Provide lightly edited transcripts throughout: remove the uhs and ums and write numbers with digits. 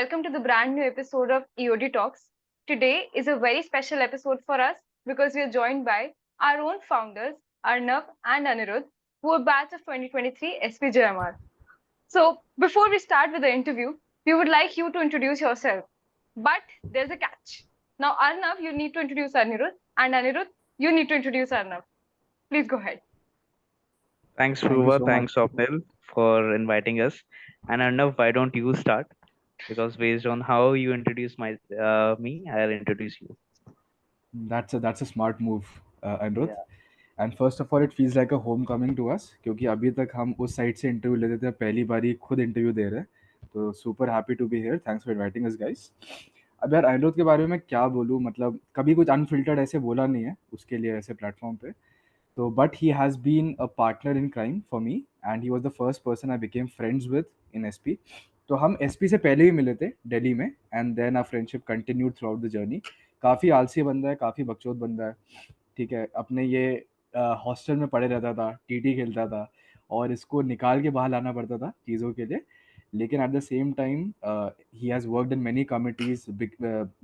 welcome to the brand new episode of EOD Talks. Today is a very special episode for us because we are joined by our own founders, Arnav and Anirudh, who are batch of 2023 SPJMR. So, before we start with the interview, we would like you to introduce yourself. But there's a catch. Now, Arnav, you need to introduce Anirudh, and Anirudh, you need to introduce Arnav. Please go ahead. Thanks, Thank you Pruva. so much. Thanks, Swapnil, for inviting us. And Arnav, why don't you start? Because based on how you introduce me, I'll introduce you. That's a smart move, Anirudh. Yeah. And first of all, it feels like a homecoming to us क्योंकि अभी तक हम उस side से interview लेते थे, पहली बारी खुद इंटरव्यू दे रहे हैं. तो super happy to be here. Thanks for inviting us guys. अब यार अनिरुद्ध के बारे में क्या बोलूँ, मतलब कभी कुछ अनफिल्टर्ड ऐसे बोला नहीं है उसके लिए ऐसे प्लेटफॉर्म पे. तो but he has been a partner in crime for me and he was the first person I became friends with in SP. तो हम एसपी से पहले ही मिले थे दिल्ली में and then our friendship continued throughout the journey. काफ़ी आलसी बंदा है, काफ़ी बकचोद बंदा है. ठीक है, अपने ये हॉस्टल में पड़े रहता था, टीटी खेलता था और इसको निकाल के बाहर लाना पड़ता था चीज़ों के लिए. लेकिन at the same time he has worked in many committees,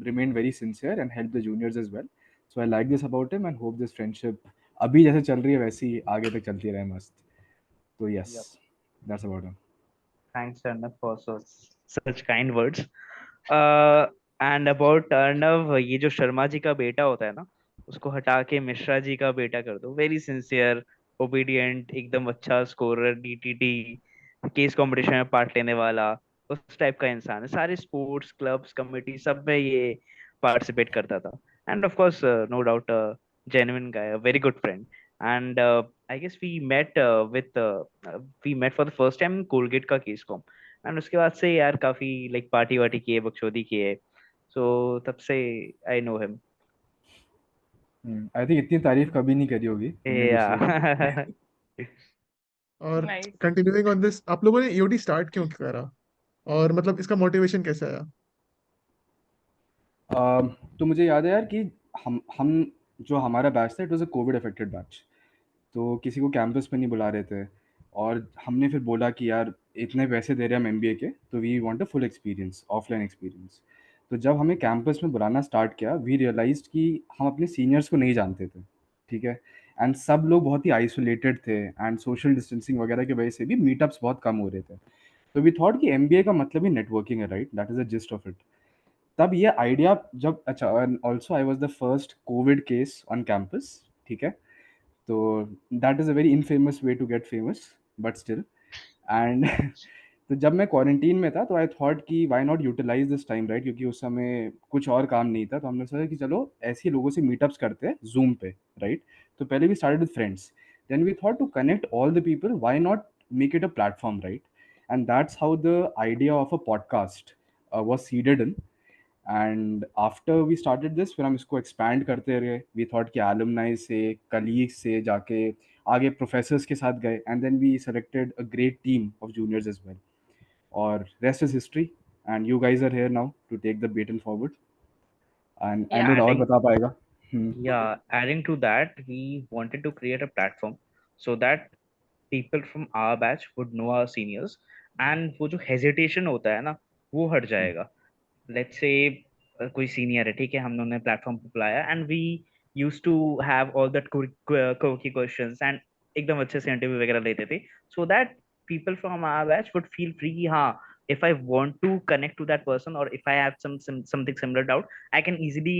remain very sincere and help the juniors as well. So I like this about him and hope this friendship अभी जैसे चल रही है वैसी ही आगे तक चलती रहे मस्त. तो yes, Yep. That's about him. Thanks, Arnav, for such kind words. Uh, and about Arnav, ये जो शर्मा जी का बेटा होता है ना, उसको हटा के मिश्रा जी का बेटा कर दो. वेरी सिंसियर, ओबीडियंट, एकदम अच्छा स्कोरर, डीटीटी, केस कंपटीशन में पार्ट लेने वाला, उस टाइप का इंसान है. सारे स्पोर्ट्स क्लब्स कमिटी सब में ये पार्टिसिपेट करता था. And of course no doubt genuine guy, a very good friend. And I guess we met for the first time in Colgate का केस कॉम. एंड उसके बाद से यार काफी लाइक पार्टी वार्टी किए, बकचोदी किए. सो तब से I know him. I think इतनी तारीफ कभी नहीं करी होगी हमने या. किसी की. और Nice. कंटिन्यूइंग ऑन दिस, आप लोगों ने ईओडी स्टार्ट क्यों करा और मतलब इसका मोटिवेशन कैसे आया? तो मुझे याद है यार कि हम जो हमारा बैच था it was a Covid affected batch. तो किसी को कैंपस पे नहीं बुला रहे थे और हमने फिर बोला कि यार इतने पैसे दे रहे हैं हम एमबीए के, तो we want a full experience, offline experience. तो जब हमें कैंपस में बुलाना स्टार्ट किया वी रियलाइज्ड कि हम अपने सीनियर्स को नहीं जानते थे. ठीक है, एंड सब लोग बहुत ही आइसोलेटेड थे एंड सोशल डिस्टेंसिंग वगैरह की वजह से भी मीटअप्स बहुत कम हो रहे थे. तो वी थॉट कि एमबीए का मतलब ही नेटवर्किंग है, right? That is the gist of it. तब ये आइडिया जब, अच्छा, also I was the first COVID case on campus. ठीक है, तो that is a very infamous way to get famous, but still. And तो जब मैं क्वारंटीन में था तो आई थॉट कि why not utilise this time, right? क्योंकि उस समय कुछ और काम नहीं था, तो हमने सोचा कि चलो ऐसे ही लोगों से मीटअप्स करते हैं जूम पे, राइट? तो पहले we started with friends, then we thought to connect all the people, why not make it a platform, right? And that's how the idea of a podcast was seeded in. And after we started this फिर हम इसको expand करते रहे. We thought कि alumni से, colleagues से जाके आगे प्रोफेसर्स के साथ गए and then we selected a great team of juniors as well. और rest is history and you guys are here now to take the baton forward. And Yeah. And और Adding, बता पाएगा. adding to that, we wanted to create a platform so that people from our batch would know our seniors. And वो जो hesitation होता है ना, वो हट जाएगा. लेट्स से कोई सीनियर है, ठीक है, हमने उन्हें प्लेटफॉर्म पे बुलाया and we use to have all that quickie questions and एकदम अच्छे से इंटरव्यू वगैरह लेते थे, so that people from our batch would feel free. हाँ, if I want to connect to that person or if I have something similar doubt, I can easily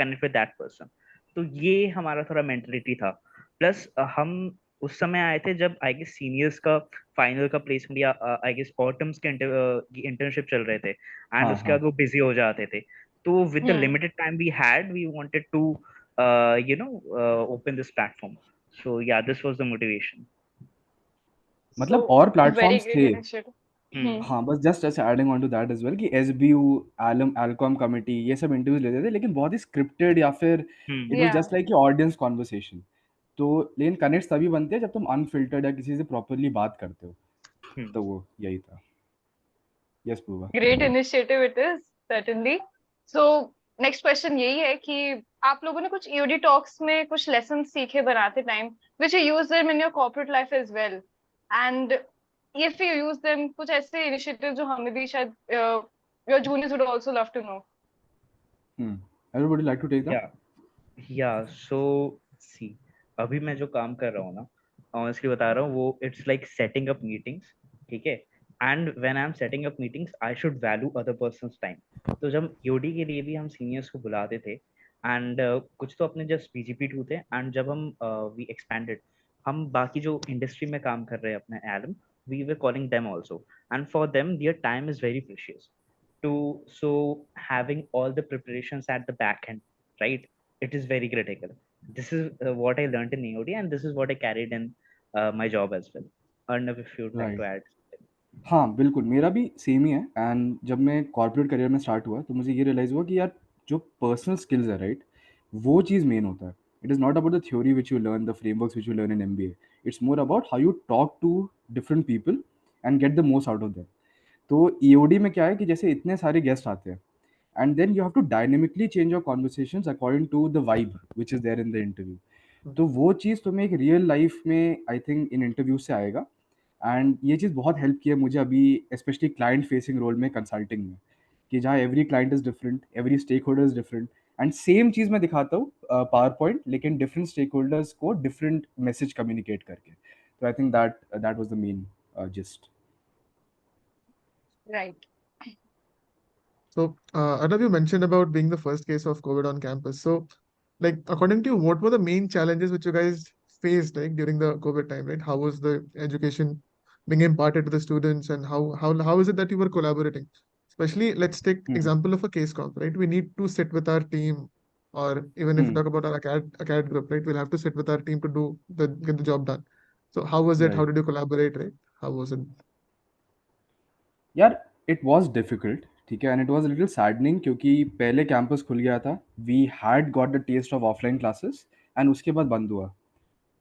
connect with that person. तो ये हमारा थोड़ा mentality था. Plus हम उस समय आए थे जब आई गेस सीनियर्स का फाइनल का प्लेसमेंट या आई गेस ऑटम्स के इंटर्नशिप चल रहे थे एंड हाँ उसके हाँ. बाद वो बिजी हो जाते थे. तो with the Hmm. Limited time we had, we wanted to open this platform. So yeah, this was the motivation. मतलब So, और very प्लेटफॉर्म्स great थे. initiative. हम्म. Hmm. हाँ, बस जस्ट ऐसे adding on to that as well कि S B U, alum Alcom committee, ये सब interviews लेते थे लेकिन बहुत ही स्क्रिप्टेड या फिर hmm. It was Yeah. Just like audience conversation. तो लेकिन कनेक्ट तभी बनते हैं जब तुम अनफिल्टर्ड या किसी से प्रॉपरली बात करते हो. हम्म. तो वो यही था. Yes Purva. Great initiative it is, certainly. So, next question यही है कि आप लोगों ने कुछ EOD talks में कुछ lessons सीखे बनाते time, which you use them in your corporate life as well. And if you use them, कुछ ऐसे initiative जो हमें भी शायद Your juniors would also love to know. Everybody like to take that? या सो सी, अभी मैं जो काम कर रहा हूँ ना, ऑनेस्टली बता रहा हूँ, वो it's like setting up meetings, ठीक है। And when I am setting up meetings I should value other persons time. तो जब यूडी के लिए भी हम सीनियर्स को बुलाते थे, एंड कुछ तो अपने जस्ट पीजीपी टू थे, एंड जब हम वी एक्सपैंडेड, हम बाकी जो इंडस्ट्री में काम कर रहे हैं अपने alum, we were calling them also, and for them their time is very precious to so having all the preparations at the back end, right? It is very critical. This is what I learned in EOD, and this is what I carried in my job as well. Arnav, if you'd like to Right. add. हाँ, बिल्कुल, मेरा भी same ही है। And जब मैं corporate career में start हुआ, तो मुझे ये रियलाइज़ हुआ कि यार जो पर्सनल स्किल्स है, राइट? वो चीज़ मेन होता है। It is not about the theory which you learn, the frameworks which you learn in MBA. It's more about how you talk to different people and get the most out of them. तो EOD में क्या है कि जैसे इतने सारे guest आते हैं, and then you have to dynamically change your conversations according to the vibe which is there in the interview. तो वो चीज़ तुम्हें एक रियल लाइफ में आई थिंक इन इंटरव्यू से आएगा। एंड ये चीज़ बहुत हेल्प की है मुझे अभी, स्पेशली क्लाइंट फेसिंग रोल में कंसल्टिंग में, कि जहाँ every client is different, every stakeholder is different, and same चीज़ मैं दिखाता हूँ पावर पॉइंट, लेकिन डिफरेंट स्टेक होल्डर्स को डिफरेंट मैसेज कम्युनिकेट करके। तो I think that was the main gist. Right. So, Arnav, you mentioned about being the first case of COVID on campus. So, like, according to you, what were the main challenges which you guys faced, like, during the COVID time, right? How was the education being imparted to the students, and how is it that you were collaborating? Especially, let's take example of a case comp, right? We need to sit with our team, or even if we talk about our acad group, right? We'll have to sit with our team to get the job done. So, how was it? How right did you collaborate, right? How was it? यार, it was difficult, ठीक है, and it was little saddening, क्योंकि पहले campus खुल गया था, we had got the taste of offline classes, and उसके बाद बंद हुआ,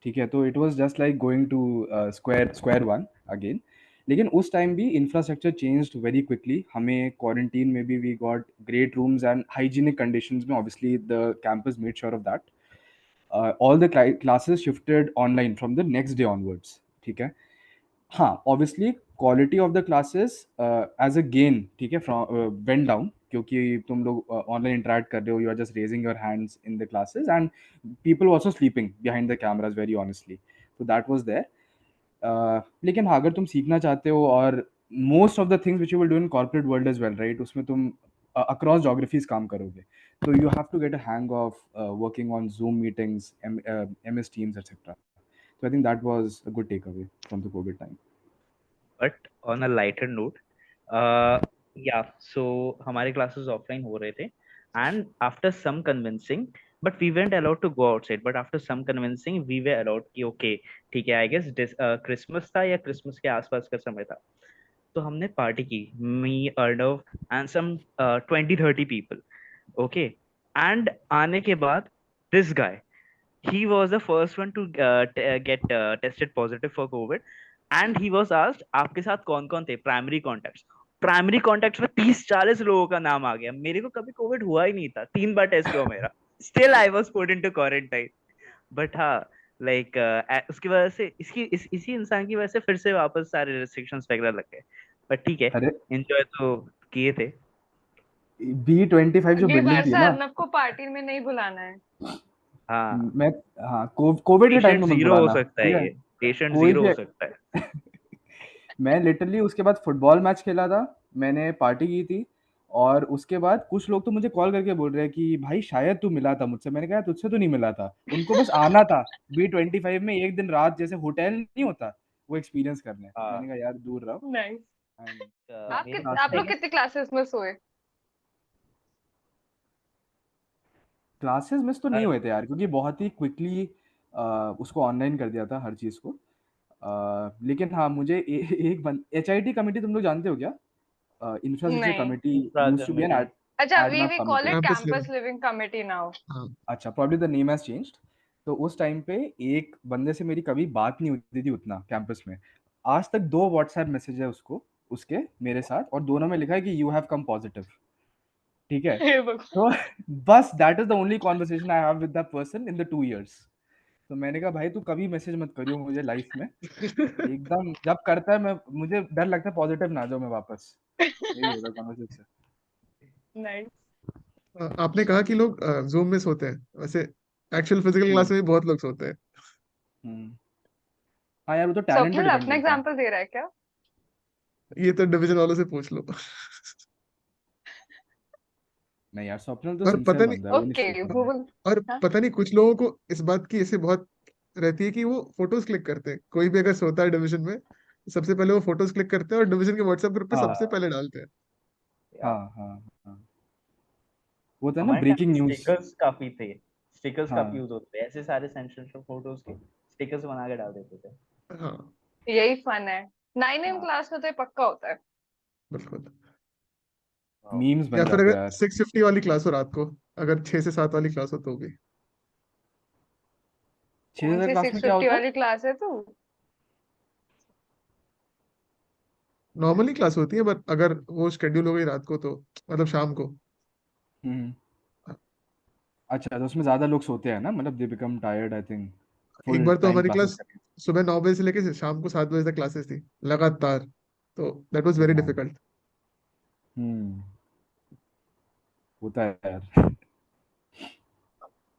ठीक है। तो it was just like going to square one again. लेकिन उस टाइम भी इंफ्रास्ट्रक्चर चेंज्ड वेरी क्विकली। हमें क्वारंटीन में भी we got great rooms and hygienic conditions में, obviously the campus made sure of that. All the classes shifted online from the next day onwards, ठीक है। हाँ, obviously quality of the classes as a gain, ठीक है, from went down, क्योंकि तुम लोग online interact कर रहे हो, you are just raising your hands in the classes, and people were also sleeping behind the cameras very honestly, so that was there. लेकिन हाँ, अगर तुम सीखना चाहते हो, और most of the things which you will do in corporate world as well, right, उसमें तुम अक्रॉस जोग्राफीज काम करोगे, तो you have to get a hang of working on Zoom meetings, MS Teams, etc. So I think that was a good takeaway from the COVID time. But on a lighter note, uh, yeah, so हमारे classes offline हो रहे थे, and after some convincing, but we weren't allowed to go outside. But after some convincing, we were allowed कि okay, ठीक है, I guess Christmas था या Christmas के आसपास का समय था, तो हमने पार्टी की, me, Arnav and some 20-30 people, okay, and आने के बाद this guy, he was the first one to get tested positive for COVID, and he was asked आपके साथ कौन कौन थे प्राइमरी कॉन्टेक्ट्स। प्राइमरी कॉन्टेक्ट्स में 30-40 लोगों का नाम आ गया। मेरे को कभी कोविड हुआ ही नहीं था, 3 बार टेस्ट हुआ मेरा, still I was put into quarantine. But हाँ, लाइक उसकी वजह से इसी इंसान की वजह से फिर से वापस सारे रिस्ट्रिक्शंस वगैरह लग गए। बट ठीक है, अरे एंजॉय तो किए थे। B25 जो अगली बिल्डिंग बार थी से ना, अर्नब को पार्टी में नहीं बुलाना है। हाँ, मैं, हाँ, कोविड के टाइम पेशेंट में मत जीरो हो बुलाना, सकता ठीक है, है, ये पेशेंट कोई जीरो भी। हो सकता है। मैं लिटरली उसके बाद फुटबॉल मैच खेला था, मैंने पार्टी की थी, और उसके बाद कुछ लोग तो मुझे कॉल करके बोल रहे हैं कि भाई शायद तू मिला था मुझसे। मैंने कहा तुझसे तो नहीं मिला था, उनको बस आना था B25 में एक दिन रात, जैसे होटल नहीं होता, वो एक्सपीरियंस करने। मैंने हाँ, कहा यार दूर रहो। नाइस। एंड मेरे क्लास आप I लोग guess कितने क्लासेस में सोए? क्लासेस मिस तो नहीं हर हुए थे यार, क्योंकि बहुत ही क्विकली उसको ऑनलाइन कर दिया था हर चीज़ को। लेकिन हाँ, मुझे एक HIT कमेटी तुम लोग जानते हो क्या? इंफ्रास्ट्रक्चर नहीं। Committee infra used to be an committee. अच्छा, we ADMAP we call committee. It Campus campus living. Living committee now. हाँ. अच्छा, probably the name has changed. तो उस टाइम पे एक बंदे से मेरी कभी बात नहीं होती थी उतना कैंपस में। आज तक 2 व्हाट्सएप मैसेज है उसको, उसके मेरे साथ, और दोनों में लिखा है कि यू हैव कम पॉजिटिव, ठीक है। हे भगवान। तो बस that is the only conversation I have with that person in the 2 years. तो मैंने कहा भाई तू कभी मैसेज मत करियो मुझे लाइफ में, एकदम जब करता है मैं, मुझे डर लगता है पॉजिटिव ना आ जाऊं मैं वापस। यही होता है कॉन्वर्सेशन। नाइस। आपने कहा कि लोग जूम में सोते हैं, वैसे एक्चुअल फिजिकल क्लास हम्म में भी बहुत लोग सोते हैं। हम्म। हाँ यार, वो तो टैलेंट पे स्वप्निल डिपेंड अपना करता है। एग्जांपल दे रहा है क्या? ये तो डिवीजन वालों से पूछ लो। नहीं यार, स्वप्निल तो और सिंसियर पता नहीं बंदा है, वो नहीं ओके सोता। भूगोल। और हाँ। पता नहीं कुछ लोगों को इस बात की ऐसे बहुत रहती है कि वो फोटोज क्लिक करते हैं, कोई भी अगर सोता है डिवीजन में, सबसे पहले वो फोटोज क्लिक करते हैं और डिवीजन के व्हाट्सएप ग्रुप पे सबसे हाँ पहले डालते हैं। यार, हाँ हाँ हाँ। वो होता है ना हमारे टाइम ब्रेकिंग में न्यूज। स्टिकर्स काफी थे। स्टिकर्स काफी हाँ यूज होते थे, ऐसे सारे सेंसेशनल फोटोज के स्टिकर्स बना के डाल देते थे। हाँ, यही फन है। 9 AM हाँ, क्लास में तो ये पक्का होता है। बिल्कुल। वाओ। मीम्स या बन फिर जाते अगर हैं यार। 650 वाली क्लास हो रात को, अगर 6 से 7 वाली क्लास हो तो भी। 6 कौन सी क्लास में सिक्स क्या फिफ्टी होता है? वाली क्लास है तू? नॉर्मली क्लास होती है, बट अगर वो शेड्यूल हो गई रात को तो मतलब शाम को। हम्म। अच्छा, तो उसमें ज्यादा लोग सोते हैं ना, मतलब they become tired I think, एक फुल बार तो टाइम हमारी क्लासेस क्लास करके। सुबह 9 बजे से लेके शाम को 7 बजे तक क्लासेस थी लगातार, तो that was oh very man. डिफिकल्ट। हम्म। होता है यार।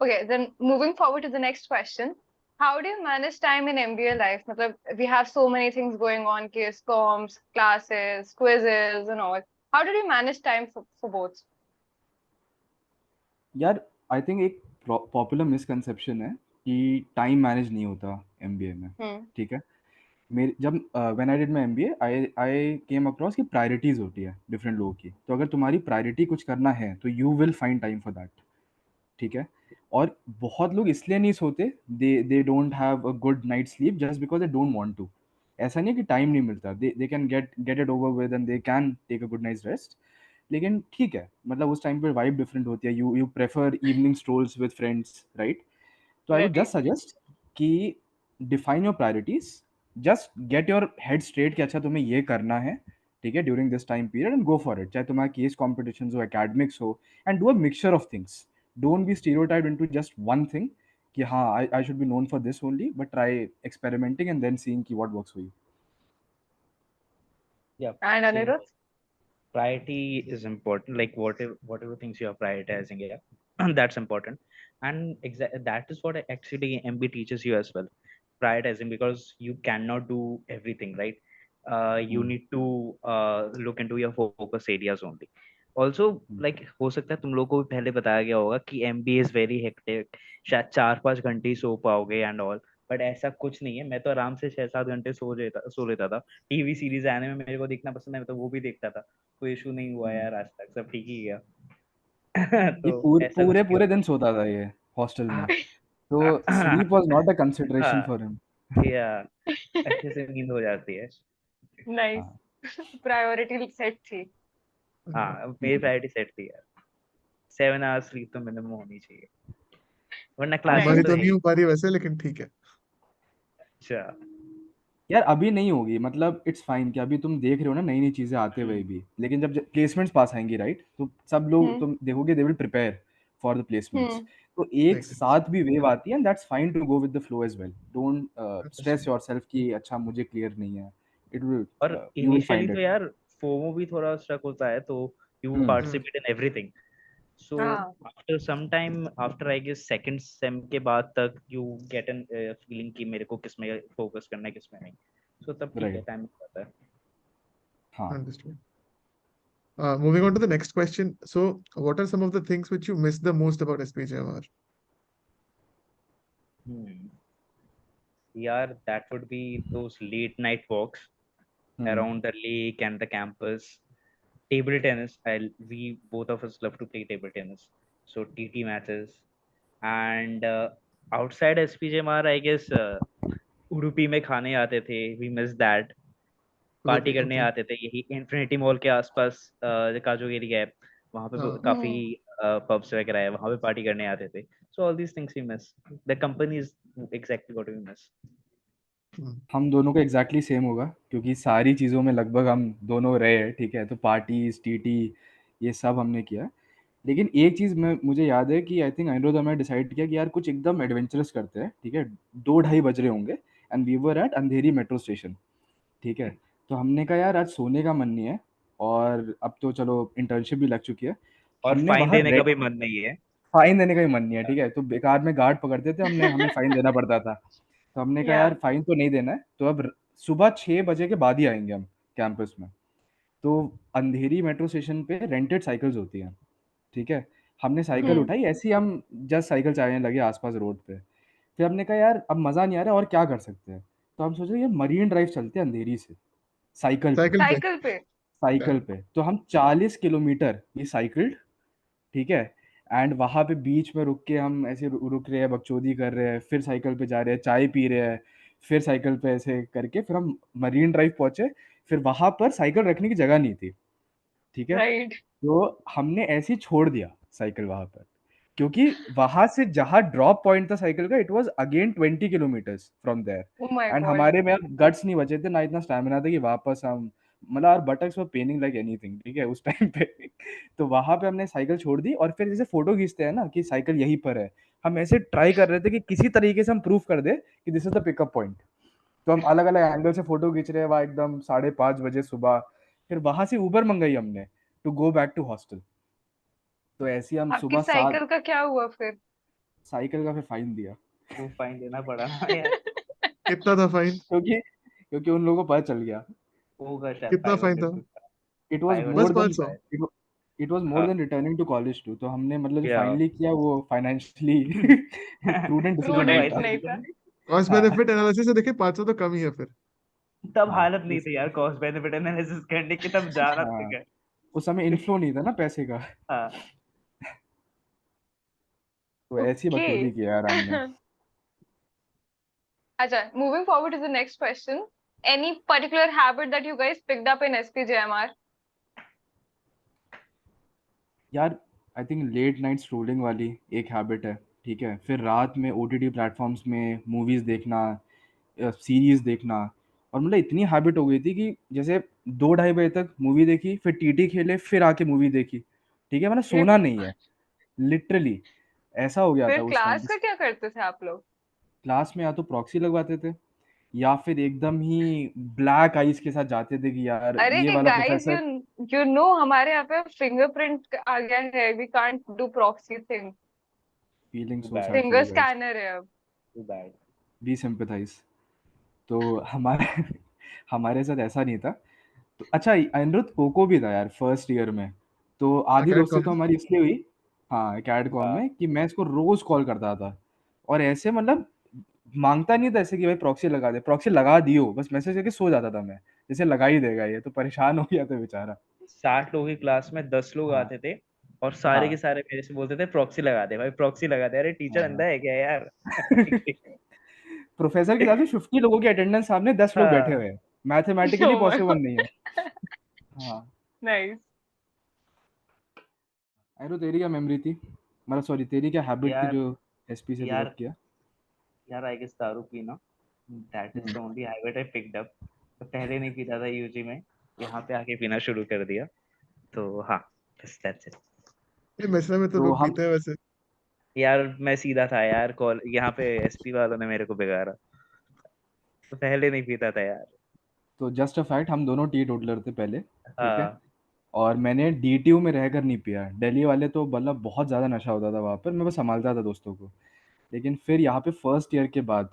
Okay, then moving forward to the next question. How do you manage time in MBA life? मतलब, we have so many things going on, case comms, classes, quizzes, and all. How did you manage time for both? यार, I think एक popular misconception है कि time manage नहीं होता MBA में। Hmm. ठीक है। मेरे जब when I did my MBA, I I came across कि प्रायोरिटीज होती है डिफरेंट लोगों की। तो अगर तुम्हारी प्रायोरिटी कुछ करना है तो you will find time for that. ठीक है। और बहुत लोग इसलिए नहीं सोते, they don't have a good night sleep just because they don't want to. ऐसा नहीं है कि टाइम नहीं मिलता, they can get it over with and they can take a good night rest. लेकिन ठीक है, मतलब उस टाइम पे वाइब डिफरेंट होती है, you prefer evening strolls with friends, right? तो I would Right. Just suggest कि define your priorities, just get your head straight कि अच्छा तुम्हें ये करना है, ठीक है, during this time period, and go for it. चाहे तुम्हारा केस कॉम्पिटिशन हो, एकेडमिक्स हो, and do a mixture of things. Don't be stereotyped into just one thing कि हाँ I should be known for this only, but try experimenting and then seeing कि what works for you. Yeah, And same. Anirudh? Priority is important. Like whatever things you are prioritizing, yeah, that's important. And that is what actually MB teaches you as well. Prioritizing, because you cannot do everything, right? You need to look into your focus areas only. Also, like हो सकता है तुम लोगों को भी पहले बताया गया होगा कि MB is very hectic, शायद 4-5 घंटे ही सो पाओगे एंड ऑल। बट ऐसा कुछ नहीं है, मैं तो आराम से 6-7 घंटे सो लेता था। टीवी सीरीज आने में मेरे को देखना पसंद है, मैं तो वो भी देखता था। कोई इशू नहीं हुआ यार, आज तक सब ठीक ही गया। ये तो पूरे ऐसा कुछ पूरे नहीं पूरे होता। दिन सोता था ये हॉस्टल में, हाँ। तो sleep was not a consideration हाँ, फॉर हिम। या अच्छे से नींद हो जाती है। Nice. हाँ। Priority set थी। हाँ, मेरी हम्म। प्रायोरिटी सेट थी यार। 7 आवर्स स्लीप तो मिनिमम होनी चाहिए, वरना क्लासेस हमारी Nice. तो तो है नहीं ही। हो पा रही वैसे, लेकिन ठीक है। अच्छा। यार अभी नहीं होगी, मतलब इट्स फाइन कि अभी तुम देख रहे हो ना नई नई चीजें आते हुए हम्म। भी, लेकिन जब प्लेसमेंट्स पास आएंगी, राइट, तो सब लोग Hmm. तुम देखोगे they will prepare for the placements. Hmm. तो एक Makes sense. साथ भी वेव आती है, and that's fine to go with the flow as well. Don't stress Understood. Yourself कि अच्छा मुझे क्लियर नहीं है। इट विल, और यू विल इनिशियली फाइंड तो इट। यार फोमो भी थोड़ा स्ट्रक होता है, तो you hmm. Hmm, participate in everything. So हाँ। After some time, after I guess second sem के बाद तक यू गेट एन फीलिंग कि मेरे को किस में फोकस करना है, किस में नहीं। सो तब ठीक है, राइट। टाइम मिल जाता है। हाँ understood. Moving on to the next question. So, what are some of the things which you miss the most about SPJMR? Hmm. यार, that would be those late night walks hmm. around the lake and the campus. Table tennis, we both of us love to play table tennis. So TT matches, and outside SPJMR, I guess Udupi में खाने आते थे, we miss that. Party Udupi, करने okay. आते थे यही infinity mall के आसपास, काजूगेरी है, वहाँ पे Uh, काफी Hmm. पब्स वगैरह है, वहाँ पे पार्टी करने आते थे। So all these things we miss, the company is exactly what we miss. hmm, हम दोनों को एग्जैक्टली सेम होगा, क्योंकि सारी चीज़ों में लगभग हम दोनों रहे हैं, ठीक है, तो पार्टीज टीटी ये सब हमने किया। लेकिन एक चीज़ मैं मुझे याद है कि आई थिंक अनिरुद्ध हमने डिसाइड किया कि यार कुछ एकदम एडवेंचरस करते हैं, ठीक है। 2-2:30 बज रहे होंगे, and we were at Andheri metro station, ठीक है। तो हमने कहा यार आज सोने का मन नहीं है, और अब तो चलो इंटर्नशिप भी लग चुकी है, और हमने फाइन वहाँ देने का भी मन नहीं है। फाइन देने का ही मन नहीं है, ठीक है, तो बेकार में गार्ड पकड़ते थे, हमें फाइन देना पड़ता था। तो हमने कहा यार Yeah. फाइन तो नहीं देना है, तो अब सुबह 6 बजे के बाद ही आएंगे हम कैंपस में। तो अंधेरी मेट्रो स्टेशन पे रेंटेड साइकिल्स होती हैं, ठीक है। हमने साइकिल Hmm. उठाई, ऐसे ही हम जस्ट साइकिल चलाने लगे आसपास रोड पे। फिर हमने कहा यार अब मज़ा नहीं आ रहा, और क्या कर सकते हैं। तो हम सोचे ये मरीन ड्राइव चलते हैं अंधेरी से, साइकिल पे। साइकिल पे। साइकिल पे। साइकिल पे तो हम 40 किलोमीटर ये साइकिल, ठीक है। एंड वहाँ पे बीच में रुक के हम ऐसे रुक रहे हैं, बकचोदी कर रहे हैं, फिर साइकिल पे जा रहे हैं, चाय पी रहे हैं, फिर साइकिल पे ऐसे करके फिर हम मरीन ड्राइव पहुंचे। फिर वहाँ पर साइकिल रखने की जगह नहीं थी, ठीक है। Right. तो हमने ऐसे ही छोड़ दिया साइकिल वहाँ पर, क्योंकि वहाँ से जहाँ ड्रॉप पॉइंट था साइकिल का, it was again 20 kilometres from there. Oh my and God. हमारे में गट्स नहीं बचे थे, ना इतना स्टैमिना था कि वापस हम, मतलब our buttocks were paining like anything, ठीक है, उस टाइम पे। तो वहाँ पे हमने साइकिल छोड़ दी, और फिर जैसे फोटो खींचते हैं ना कि साइकिल यहीं पर है, हम ऐसे ट्राई कर रहे थे कि किसी तरीके से हम प्रूफ कर दे कि this is the pickup point. तो हम अलग अलग एंगल से फोटो खींच रहे हैं वहाँ एकदम 5:30 बजे सुबह। फिर वहां से उबर मंगाई हमने to go back to hostel. तो ऐसे ही हम आपकी सुबह 7, साइकिल का क्या हुआ फिर? साइकिल का फिर फाइन दिया। तो फाइन देना पड़ा ना यार। कितना था फाइन? क्योंकि क्योंकि उन लोगों को पता चल गया। होगा शायद कितना फाइन 500 था? कुछ था। इट वाज 500 बस मोर देन 500? शायद। इट वाज मोर हाँ then returning to college too. तो हमने मतलब जो या फाइनली किया वो फाइनेंशियली एक प्रूडेंट डिसीजन नहीं प्रूडेंट था। नहीं था। कॉस्ट हाँ, बेनिफिट एनालिसिस से देखे 500 तो कम ही है फिर। तब हाँ, हालत नहीं थी यार कॉस्ट बेनिफिट एनालिसिस करने की, तब जाना हाँ, पड़ेगा। उस समय इन्फ्लो नहीं था ना पैसे का। हाँ तो ऐसी ओके। बकचोदी किया यार हमने। Acha, moving forward to the next question. Any particular habit that you guys picked up in SPJMR? यार I think late night strolling वाली एक हैबिट है, ठीक है। फिर रात में ओटीटी प्लेटफॉर्म्स में मूवीज़ देखना, सीरीज़ देखना। और मतलब इतनी हैबिट हो गई थी कि जैसे 2-2:30 बजे तक मूवी देखी, फिर टीटी खेले, फिर आके मूवी देखी, ठीक है, मतलब ये सोना नहीं है, लिटरली। ऐसा हो गया फिर था उस टाइम क्लास पे। का क्या करते थे आप लोग? क्लास में या तो प्रॉक्सी लगवाते थे, या फिर एकदम ही ब्लैक आइज के साथ जाते थे कि यार अरे ये वाला गाइस, प्रोफेसर। यू नो हमारे यहाँ पे फिंगरप्रिंट आ गया है, we can't do proxy thing. Feeling too so bad sad for finger you guys, scanner है अब। Too bad. We sympathise. तो हमारे हमारे साथ ऐसा नहीं था। तो अच्छा, अनिरुद्ध कोको भी था यार फर्स्ट ईयर में। तो आधी अकेड दोस्ती कॉम। तो हमारी इसलिए हुई, हाँ, कैड कॉम हाँ में, कि मैं इसको रोज कॉल करता था। और ऐसे मतलब मांगता नहीं था ऐसे कि भाई प्रॉक्सी लगा दे, प्रॉक्सी लगा दियो, बस मैसेज करके सो जाता था मैं, जैसे लगा ही देगा ये, तो परेशान हो गया था बेचारा। 60 लोगों की क्लास में 10 लोग हाँ, आते थे, और सारे के हाँ, सारे मेरे से बोलते थे प्रॉक्सी लगा दे भाई, प्रॉक्सी लगा दे। अरे टीचर हाँ। अंधा है क्या यार? प्रोफेसर के साथ में 50 लोगों की अटेंडेंस, सामने 10 लोग बैठे हाँ हुए हैं, mathematically Oh my possible God. नहीं है। हाँ। Nice. अरे तेरी क्या मेमोरी थी, मतलब सॉरी तेरी क्या हैबिट थी यार। जो एसपी से यार पिकअप किया। यार आई गेस दारू पीना, that is hmm. The only habit I picked up. तो पहले नहीं पीता था यूजी में, यहाँ पे आके पीना शुरू कर दिया। तो हाँ, बस दैट्स इट। ये मिश्रा में तो तो लोग हम पीते हैं वैसे। यार मैं सीधा था यार, कॉल यहाँ पे एसपी वालों ने मेरे को बिगाड़ा। तो पहले नहीं पीता था यार। तो जस्ट अ फैक्ट, हम दोनों टी टोटलर थे पहले, ठीक है। हाँ। और मैंने डीटीयू में रहकर नहीं पिया, दिल्ली वाले तो मतलब बहुत ज़्यादा नशा होता था वहाँ पर, मैं बस संभालता था दोस्तों को। लेकिन फिर यहाँ पे फर्स्ट ईयर के बाद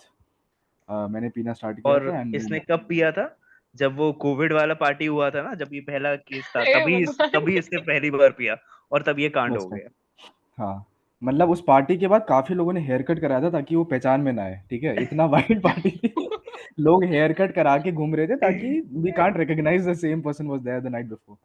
मैंने पीना स्टार्ट किया और था, एंड इसने कब पिया था? जब वो कोविड वाला पार्टी हुआ था ना, जब ये पहला केस था, Hey, तभी इसने पहली बार पिया, और तब ये कांड हो फर्स्ट टाइम, गया। हाँ। मतलब उस पार्टी के बाद काफ़ी लोगों ने हेयर कट कराया था ताकि वो पहचान में ना आए, ठीक है, इतना वाइड पार्टी थी। लोग हेयर कट करा के घूम रहे थे ताकि we can't recognise the same person was there the night before.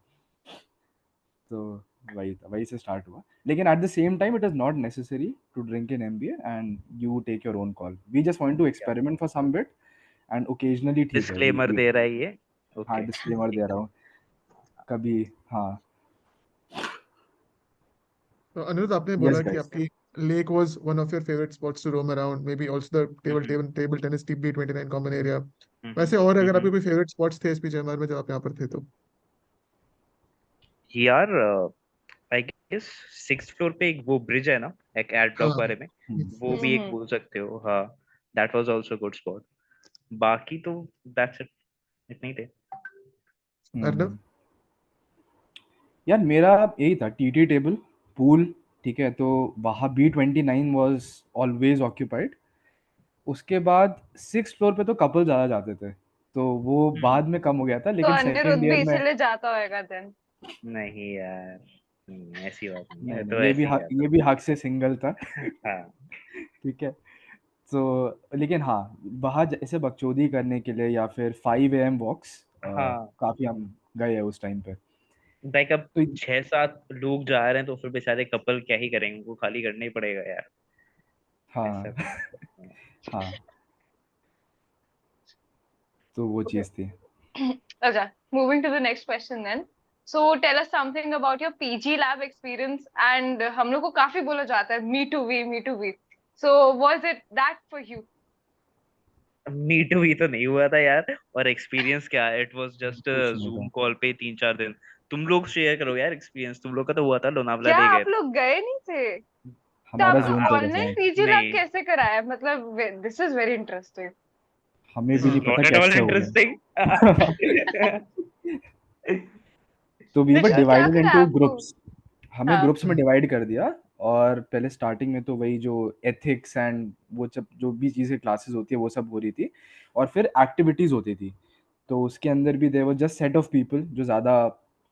तो वही था, वही से स्टार्ट हुआ। लेकिन at the same time it is not necessary to drink in MBA, and you take your own call, we just want to experiment for some bit, and occasionally ठीक है disclaimer we. दे रहा है ये। हाँ, okay disclaimer ठीक दे है। रहा हूँ कभी। हाँ। तो अनिरुद्ध, आपने यस बोला कि गाइस। आपकी lake was one of your favourite spots to roam around, maybe also the hmm, table tennis team B 29 common area. Hmm, वैसे और अगर हम्म। आपके कोई फेवरेट स्पॉट्स थे एसपीजेएमआर में जब आप यहाँ पर थे तो? यार आई गेस 6th फ्लोर पे एक वो ब्रिज है ना, एक एड हाँ। ब्लॉक वाले में, Yes, वो yes. भी एक Mm-hmm. बोल सकते हो। हाँ, that was also good spot. बाकी तो दैट्स इट, इतने ही थे। अर्नव? यार मेरा यही था टीटी टेबल, पूल, ठीक है, तो वहाँ B29 वाज ऑलवेज ऑक्यूपाइड। उसके बाद 6th फ्लोर पे तो कपल ज़्यादा जाते थे, तो वो बाद में कम हो गया था, तो लेकिन सेकंड अनिरुद्ध भी ईयर में इसीलिए जाता होएगा देन। नहीं यार, ऐसी बात नहीं है, नहीं तो नहीं, ऐसे ही जाता ये भी हक से सिंगल था। है। हाँ। ठीक है, तो लेकिन हाँ, बाहर ऐसे बकचोदी करने के लिए या फिर 5 AM वॉक्स हाँ काफ़ी हम गए हैं उस टाइम पे। लाइक अब तो 6-7 लोग जा रहे हैं तो फिर बेचारे कपल क्या ही करेंगे, उनको खाली करना ही पड़ेगा यार, ऐसा हाँ कुछ। हाँ, तो वो Okay. चीज़ थी। Okay, moving to the next question then. So tell us something about your PG lab experience and हम लोग को काफी बोला जाता है me too we me too we. So was it that for you? Me too ही तो नहीं हुआ था यार, और एक्सपीरियंस क्या है, इट वाज जस्ट कुछ नहीं जूम था, कॉल पे 3-4 दिन। तुम लोग शेयर करो यार एक्सपीरियंस, तुम लोग का तो हुआ था, लोनावला क्या ले गए आप थे। लोग गए नहीं थे? तो हमारा आपको जूम पे था ऑनलाइन शायद, पीजी लैब नहीं, कैसे कराया? मतलब दिस इज वेरी इंटरेस्टिंग। हमें दिस भी इज नहीं पता नॉट एट ऑल कैसे हो इंटरेस्टिंग। गया। तो वी वर ऋषि क्या डिवाइडेड कराया इनटू आपको? ग्रुप्स, हमें हाँ। ग्रुप्स में डिवाइड कर दिया। और पहले स्टार्टिंग में तो वही जो एथिक्स एंड वो सब जो भी चीज़ें क्लासेस होती है वो सब हो रही थी, और फिर एक्टिविटीज़ होती थी। तो उसके अंदर भी there were just set of people जो ज़्यादा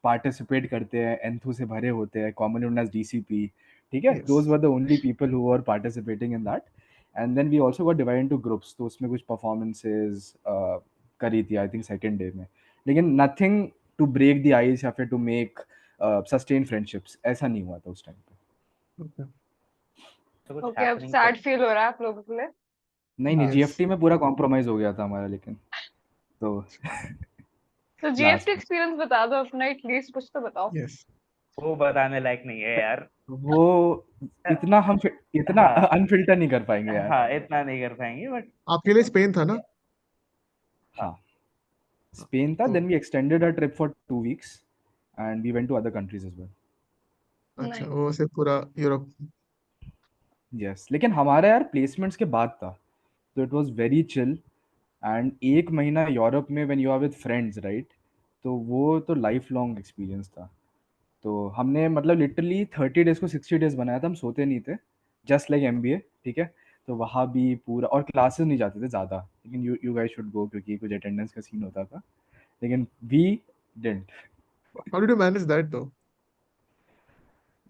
पार्टिसिपेट करते हैं, एंथू से भरे होते हैं, कॉमन नोन एज DCP, ठीक है, those Yes. Were the only people who were participating in that. And then we also got divide into groups, तो उसमें कुछ परफॉर्मेंसेज करी थी आई थिंक सेकेंड डे में, लेकिन nothing to break the ice या फिर टू मेक सस्टेन फ्रेंडशिप्स, ऐसा नहीं हुआ था उस टाइम पे। Okay. तो कुछ ओके, अब हैपनिंग सैड सब। फील हो रहा है आप लोगों के लिए? नहीं नहीं, Yes. GFT में पूरा कॉम्प्रोमाइज हो गया था हमारा, लेकिन तो तो लास्ट जीएफटी में एक्सपीरियंस बता दो अपना, एटलीस्ट कुछ तो बताओ। Yes. वो बताने लायक नहीं है यार। वो इतना इतना हाँ अनफिल्टर नहीं कर पाएंगे यार। हाँ, इतना नहीं कर पाएंगे बट आपके लिए स्पेन था ना? हाँ, हाँ, स्पेन था, तो then we extended our trip for 2 weeks and we went to other countries as well. अच्छा, नाइस। वो से पूरा यूरोप। यस, लेकिन हमारा यार प्लेसमेंट्स के बाद था, तो it was very chill. And 1 महीना यूरोप में when you are with friends, right, तो वो तो लाइफ लॉन्ग एक्सपीरियंस था। तो हमने मतलब लिटरली 30 डेज को 60 डेज बनाया था, हम सोते नहीं थे, जस्ट लाइक MBA, ठीक है। तो वहाँ भी पूरा, और क्लासेस नहीं जाते थे ज़्यादा, लेकिन यू गाइस शुड गो क्योंकि कुछ अटेंडेंस का सीन होता था, लेकिन we didn't. How did you manage that though?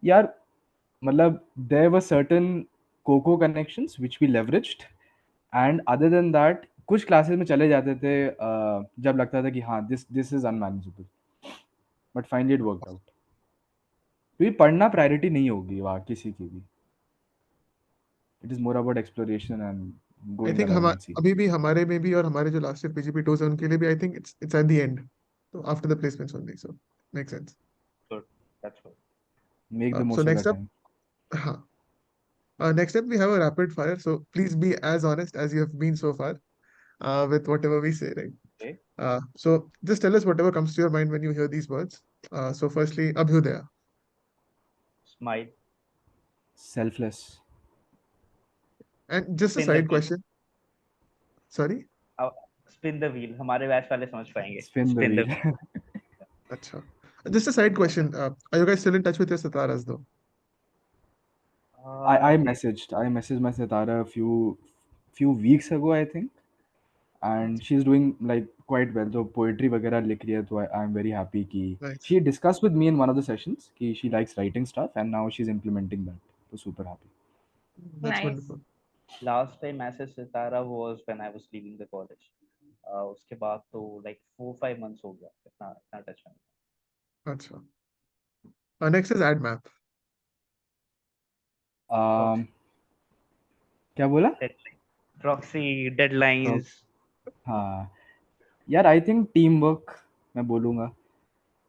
यार मतलब there were certain coco connections which we leveraged, and other than that कुछ क्लासेस में चले जाते थे जब लगता था कि हाँ this this is unmanageable, but finally it worked out. क्योंकि पढ़ना प्रायोरिटी नहीं होगी वहाँ किसी की भी, it is more about exploration and I going think around हम एंड सी। अभी भी हमारे में भी, और हमारे जो लास्ट ईयर PGP2 है उनके लिए भी, I think it's at the end, तो after the placements only, so make sense. Good, that's good. Make the so most of that next up, time. हाँ, next up we have a rapid fire, so please be as honest as you have been so far, with whatever we say, right? Okay, So just tell us whatever comes to your mind when you hear these words. So firstly, Abhyudaya. Smile, And just a spin the side wheel. question. Sorry? Spin the wheel हमारे batch वाले समझ पाएंगे, spin the spin the wheel. Acha. Just a side question. Are you guys still in touch with your Sataras though? I wheel. messaged my Satara a few weeks ago I think, and she's doing like quite well, तो poetry वगैरह लिख रही है, तो I'm very happy कि Nice. she discussed with me in one of the sessions कि she likes writing stuff and now she's implementing that, so super happy. That's nice. wonderful. Last time message Sitara was when I was leaving the college. उसके बाद तो like 4-5 months हो गया, इतना इतना touch में। Acha. Next is AdMap. um, क्या बोला? प्रॉक्सी, तो डेडलाइंस। हाँ यार, आई थिंक टीम वर्क मैं बोलूँगा,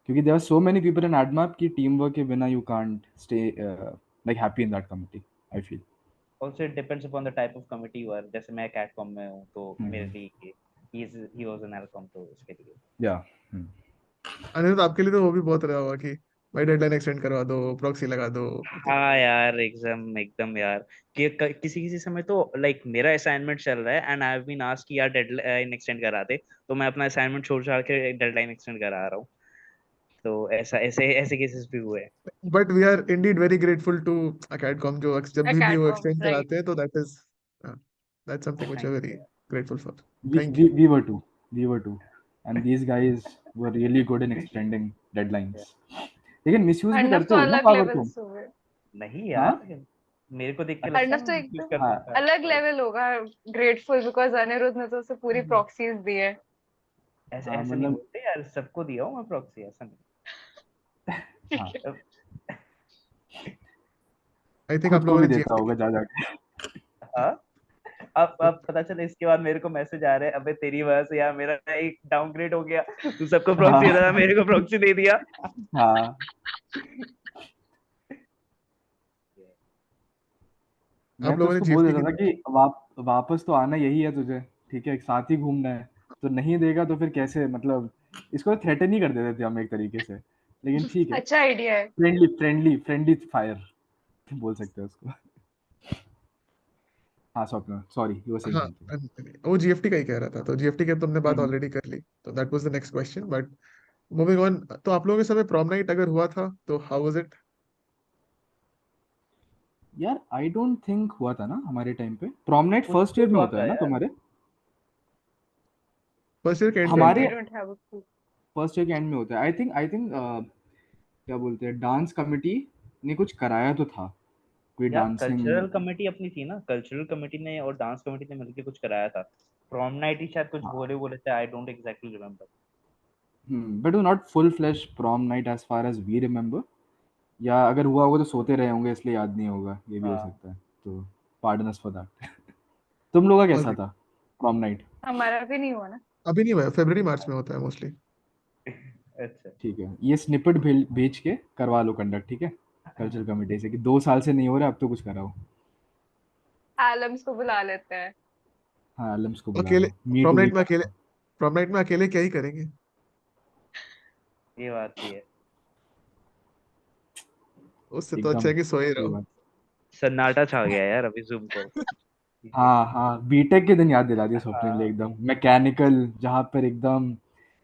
क्योंकि there are so many people in AdMap की टीम वर्क के बिना you can't stay like happy in that committee, I feel. Also it depends upon the type of committee you are, जैसे मैं कैटकॉम में हूँ तो मेरे लिए ही वाज एन एलकॉम, तो उसके लिए। या अनिरुद्ध, आपके लिए तो वो भी बहुत रहा होगा कि भाई डेडलाइन एक्सटेंड करवा दो, प्रॉक्सी लगा दो, तो हाँ यार, एकदम एकदम यार, कि किसी किसी समय तो लाइक मेरा असाइनमेंट चल रहा है and I have been asked कि यार डेडलाइन एक्सटेंड करा दे, तो मैं अपना असाइनमेंट छोड़ छाड़ के डेडलाइन एक्सटेंड करा रहा हूँ। तो ऐसा ऐसे ऐसे केसेस भी हुए हैं. But we are indeed very grateful to Acadcom जो जब भी वो Acadcom, extend right? कराते हैं तो uh, that's something which we're Thank very you. grateful for. We Thank we you. we were too. We were too. And these guys were really good in extending deadlines. लेकिन misuse भी अर्नव करते तो हो ना अलग पावर लेवल तुम. से हुए. नहीं हाँ यार, मेरे को देख के लगता अर्नव है तो मैं यूज कर एकदम हाँ दूंगा. अलग लेवल होगा. ग्रेटफुल बिकॉज अनिरुद्ध ने तो उसे पूरी प्रॉक्सीज दी है. ऐसे हाँ ऐसे नहीं मतलब बोलते यार, सबको दिया हूँ मैं प्रॉक्सी, ऐसा हाँ ठीक है. नहीं. I think खुद आप को लोगों भी ने देता GFT होगा जा जाके. हाँ, अब पता चला इसके बाद मेरे को मैसेज आ रहे हैं, अबे तेरी वजह से यार मेरा एक डाउनग्रेड हो गया, तू सबको प्रॉक्सी देता था, हाँ मेरे को प्रॉक्सी दे दिया. हाँ मैं आप तो लोगों ने उसको बोल GFT देता था कि वापस तो आना यही है तुझे, ठीक है, साथ ही घूमना है. तो नहीं देगा तो फिर कैसे, मतलब इसको थ्रेटन ही कर देते थे हम एक तरीके से. लेकिन ठीक है, अच्छा आइडिया है. फ्रेंडली फायर बोल सकते हैं उसको. हाँ स्वप्न, सॉरी यू वर सेइंग हाँ समथिंग. वो GFT का ही कह रहा था तो GFT की तुमने बात ऑलरेडी कर ली तो that was the next question but moving on तो आप लोगों के समय प्रॉम नाइट अगर हुआ था तो हाउ वाज इट यार आई डोंट थिंक हुआ था ना हमारे टाइम पे. प्रॉम नाइट कुछ फर्स्ट ईयर तो में हुआ होता है था ना यार. तुम्हारे? फर्स्ट ईयर के एंड में होता हमारे वी है don't have a clue. First year के एंड में होता है. आई थिंक क्या बोलते हैं, डांस कमिटी ने कुछ कराया तो था, कोई यार डांसिंग. कल्चरल कमेटी अपनी थी ना, कल्चरल कमेटी ने और डांस कमेटी ने मिलकर कुछ कराया था. प्रॉम नाइट ही शायद कुछ बोले बोले थे, I don't exactly remember. But not full flash prom night as far as we remember. या अगर हुआ होगा तो सोते रहे होंगे इसलिए याद नहीं होगा, ये भी हो हाँ. सकता है. तो पार्डन अस फॉर दैट. तुम लोगों का कैसा ऑलराइट था प्रॉम नाइट? हमारा भी नहीं हुआ ना. अभी नहीं हुआ फरवरी मार्च में होता है मोस्टली अच्छा. ठीक है, ये स्निपेट भेज के करवा लो कंडक्ट, ठीक है, कल्चरल कमेटी से कि 2 साल से नहीं हो रहा, अब तो कुछ कराओ. एलम्स को बुला लेते हैं. हाँ एलम्स को बुला अकेले लो, मी प्रॉम टू भी नाइट में करा अकेले लो. प्रॉम नाइट में अकेले क्या ही करेंगे ये बात भी है. उससे तो अच्छा एकदम है कि सोए सही रहो बात. सन्नाटा छा गया यार अभी जूम कॉल पे. हाँ हाँ, बीटेक के दिन याद दिला दिया स्वप्न ने, हाँ. एकदम मैकेनिकल, जहाँ पर एकदम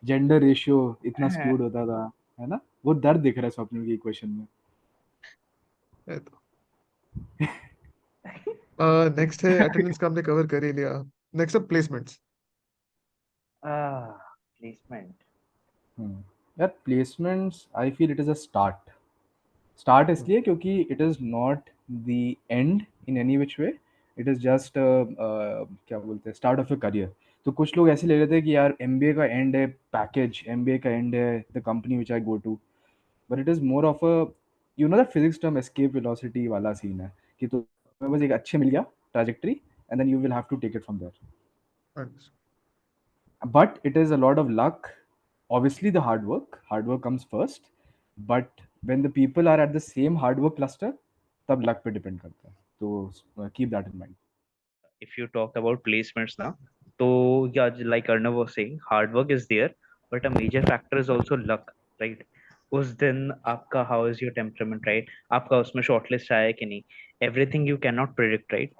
जेंडर रेशियो इतना स्क्यूड होता था, है ना. वो दर्द दिख रहा है स्वप्न की इक्वेशन में. है तो नेक्स्ट है अटेंडेंस का हमने कवर कर ही लिया नेक्स्ट है प्लेसमेंट्स प्लेसमेंट. यार placements I feel it is a start इसलिए क्योंकि it is not the and in any which way. It is just क्या बोलते हैं, स्टार्ट ऑफ ए करियर. तो कुछ लोग ऐसे ले लेते हैं कि यार एमबीए का एंड है पैकेज, एमबीए का एंड है the company which I go to. But it is more of a, you know the physics term escape velocity वाला सीन है कि तुम्हें बस एक अच्छे मिल गया trajectory and then you will have to take it from there. But it is a lot of luck. Obviously the hard work comes first, but when the people are at the same hard work cluster, तब luck पे depend करता है. तो keep that in mind. If you talk about placements now, so yeah, like Arnav was saying, hard work is there, but a major factor is also luck, right? उस दिन आपका how is your temperament, right? आपका उसमें shortlist आया है कि नहीं? Everything you cannot predict, right?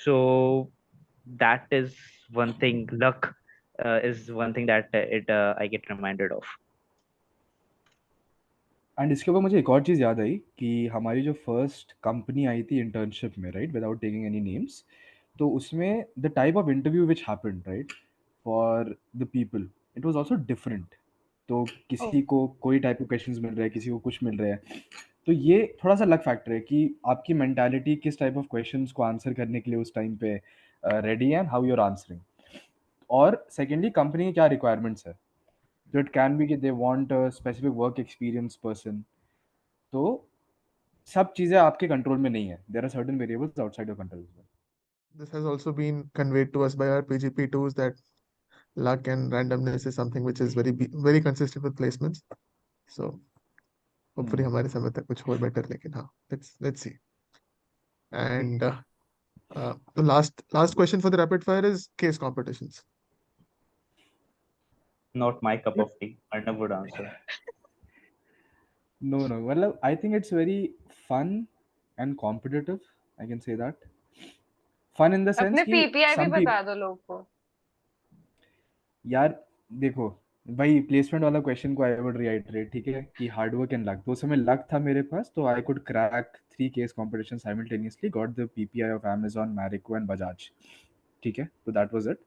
So that is one thing. Luck is one thing that it I get reminded of. And इसके ऊपर मुझे एक और चीज़ याद आई कि हमारी जो फर्स्ट कंपनी आई थी इंटर्नशिप में, right, without taking any names, तो उसमें the type of interview which happened, right, for the people, it was also different. तो Oh, किसी को कोई टाइप के क्वेश्चंस मिल रहे हैं, किसी को कुछ मिल रहे हैं. तो ये थोड़ा सा लक फैक्टर है कि आपकी मेंटालिटी किस टाइप ऑफ क्वेश्चंस को आंसर करने के लिए उस टाइम पे रेडी है, and how you are answering. और सेकेंडली कंपनी की क्या रिक्वायरमेंट्स है. तो इट कैन बी कि they want a specific work experience person. तो सब चीज़ें आपके कंट्रोल में नहीं है. There are certain variables outside your control. This has also been conveyed to us by our PGP2s that luck and randomness is something which is very consistent with placements. So hopefully हमारे समय तक कुछ और better लेकिन हाँ let's see. And the last question for the rapid fire is case competitions. Not my cup of tea. Arnav would answer. No, मतलब I think it's very fun and competitive. I can say that. Fun in the sense अपने कि PPI भी some people, बता दो लोग को. यार देखो, भाई प्लेसमेंट वाला क्वेश्चन को आई वुड रिआइटरेट, ठीक है, कि हार्ड वर्क एंड लक। तो उस समय लक था मेरे पास, तो I could crack 3 case competition simultaneously, got the PPI of Amazon, Marico and Bajaj, ठीक है, तो दैट वाज इट।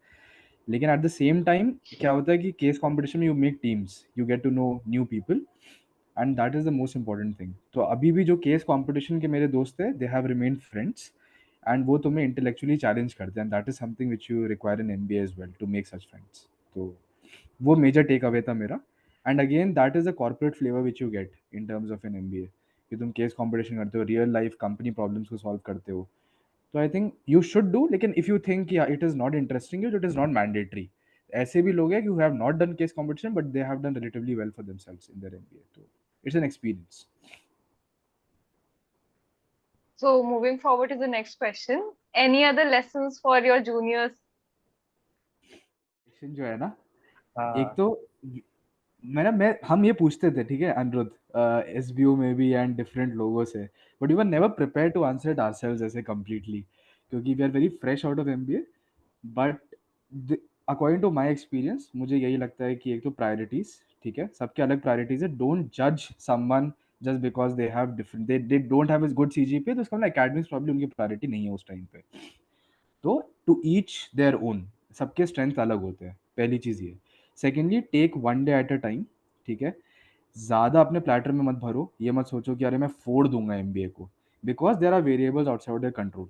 लेकिन एट द सेम टाइम क्या होता है कि केस कॉम्पिटिशन में you make teams, you get to know new people, and that is the most important thing. तो अभी भी जो केस कॉम्पिटिशन के मेरे दोस्त हैं, they have remained friends, and वो तुम्हें इंटेलेक्चुअली चैलेंज करते हैं, and that is something which you require in MBA as well to make such friends. तो वो मेजर टेक अवे था मेरा। And again that is a corporate flavour which you get in terms of an MBA, कि तुम case competition करते हो, real life company problems को solve करते हो। तो I think you should do, लेकिन if you think it is not interesting you, it is not mandatory. ऐसे भी लोग हैं कि have not done case competition but they have done relatively well for themselves in their MBA, तो it's an experience. So moving forward to the next question. Any other lessons for your juniors? Question जो है ना, एक हाँ तो मैं हम ये पूछते थे, ठीक है अनिरुद्ध, एस बी ओ में भी एंड डिफरेंट लोगों से, but we were never prepare to answer it ourselves ऐसे कंप्लीटली, क्योंकि we are very fresh out of MBA. But according to my experience मुझे यही लगता है कि एक तो प्रायोरिटीज, ठीक है, सबके अलग प्रायोरिटीज है। डोंट जज someone just because they have different, they don't have good CGPA, तो उसका मतलब एकेडमिक्स प्रॉब्लम उनकी प्रायोरिटी नहीं है उस टाइम पे। तो टू ईच देयर ओन, सबके स्ट्रेंथ अलग होते हैं, पहली चीज़ ये। Secondly, take one day at a time, ठीक है। ज़्यादा अपने प्लेटर में मत भरो, ये मत सोचो कि अरे मैं फोड़ दूंगा एमबीए को, because there are variables outside their control.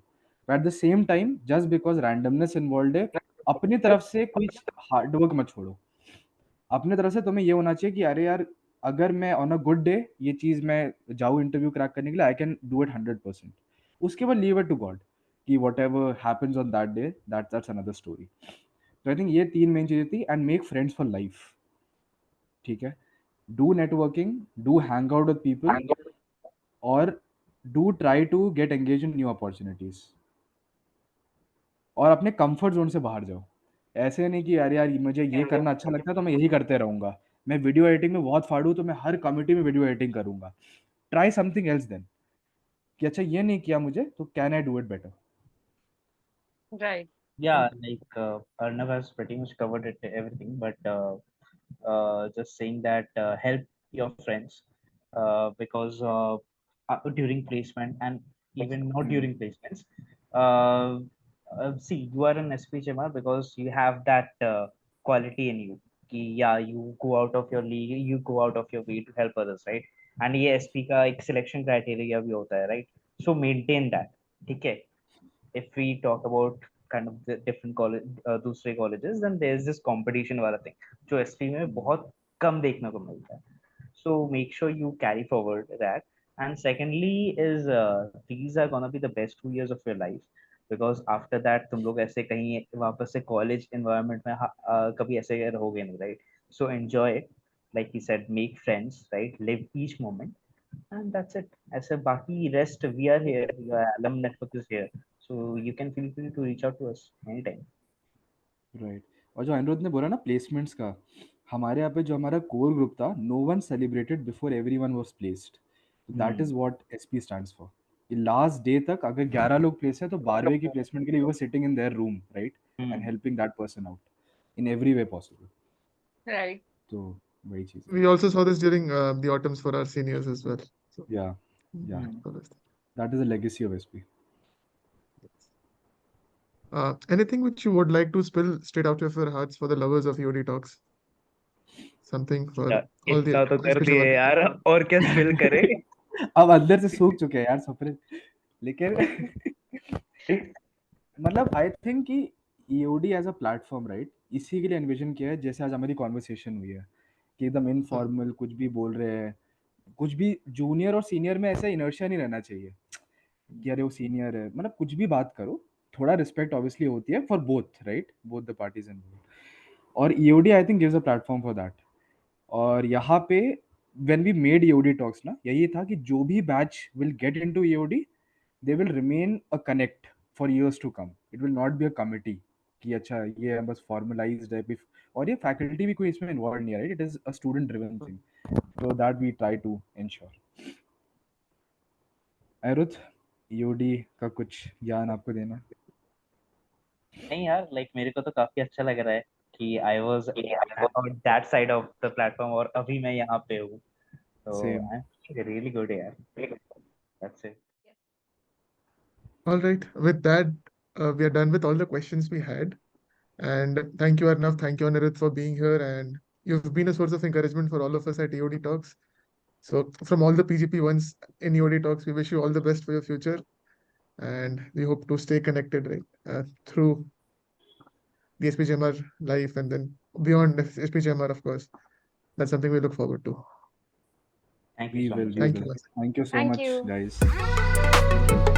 At the same time just because randomness involve है, अपनी तरफ से कुछ हार्डवर्क मत छोड़ो। अपने तरफ से तुम्हें ये होना चाहिए कि अरे यार, अगर मैं ऑन अ गुड डे ये चीज़ मैं जाऊँ इंटरव्यू क्रैक करने के लिए, आई कैन डू इट 100%। उसके बाद लीव इट टू गॉड, कि whatever happens on that day, that's another story. तो आई थिंक ये 3 मेन चीज़ें थी, and make friends for life, ठीक है। Do networking, do hang out with people, और do try to get engage in new opportunities, और अपने comfort zone से बाहर जाओ। ऐसे नहीं कि यार यार मुझे ये करना अच्छा लगता है तो मैं यही करते रहूंगा, मैं वीडियो एडिटिंग में बहुत फाड़ू तो मैं हर कमिटी में वीडियो एडिटिंग करूंगा। ट्राई समथिंग एल्स देन, कि अच्छा ये नहीं किया मुझे तो can I do it better. Right. yeah, like Arnav has pretty much covered it everything, but just saying that help your friends because during placement and even not during placements, uh, see, you are an SPHMR because you have that quality in you. कि yeah, you go out of your league, you go out of your way to help others, right? And ये SP का एक selection criteria भी होता है, right? So maintain that, ठीक है? If we talk about kind of the different college दूसरे colleges, then there's this competition वाला thing जो SP में बहुत कम देखने को मिलता है. So make sure you carry forward that. And secondly is these are gonna be the best 2 years of your life because after that तुम लोग ऐसे कहीं वापस से college environment में कभी ऐसे रहोगे नहीं, right? So enjoy it, like he said, make friends, right? Live each moment, and that's it. As a baki rest, we are here. Your alum network is here, so you can feel free to reach out to us anytime. Right. और जो अनिरुद्ध ने बोला ना placements का, हमारे यहाँ पे जो हमारा कोर ग्रुप था, no one celebrated before every one was placed. तो that is what S P stands for. ये लास्ट डे तक अगर 11 लोग प्लेस है तो 12वें की प्लेसमेंट के लिए वो sitting in their room, right, and Hmm. Helping that person out in every way possible. Right. तो वही चीज़ है। We also saw this during the autumns for our seniors as well. So, या या Hmm. all those things. That is a legacy of S P. Anything which you would like to spill straight out of your hearts for the lovers of EOD Talks? Something for Yeah, all the इतना तो कर SPJ दिए यार, और क्या spill करे? अब अंदर से सूख चुके हैं यार सपने, लेकिन मतलब आई थिंक कि EOD as a platform, right, इसी के लिए एनविजन किया है, जैसे आज हमारी कॉन्वर्सेशन हुई है कि एकदम इनफॉर्मल कुछ भी बोल रहे हैं, कुछ भी जूनियर और सीनियर में ऐसा इनर्शिया नहीं रहना चाहिए कि अरे वो सीनियर है, मतलब कुछ भी बात करो, थोड़ा रिस्पेक्ट ऑब्वियसली होती है for both, right, both the parties and, और EOD I think gives a platform for that. और यहाँ पे when we made EOD talks ना, यही था कि जो भी batch will get into EOD, they will remain a connect for years to come. It will not be a committee कि अच्छा ये बस फॉर्मलाइज्ड है और ये फैकल्टी भी कोई इसमें इन्वॉल्व नहीं है, right, it is a student driven thing, so that we try to ensure. Aniruddh, EOD का कुछ ज्ञान आपको देना? नहीं यार, लाइक मेरे को तो काफी अच्छा लग रहा है कि I was on that side of the platform और अभी मैं यहाँ पे हूँ. So Same. I'm feeling really good यार. That's it. All right. With that, we are done with all the questions we had. And thank you, Arnav. Thank you, Anirudh, for being here. And you've been a source of encouragement for all of us at EOD Talks. So, from all the PGP ones in EOD Talks, we wish you all the best for your future. And we hope to stay connected, right, through the SPGMR life and then beyond SPGMR, of course. That's something we look forward to. Thank you We so will, much. we Thank will. you. Thank you so Thank much, you. guys. Thank you.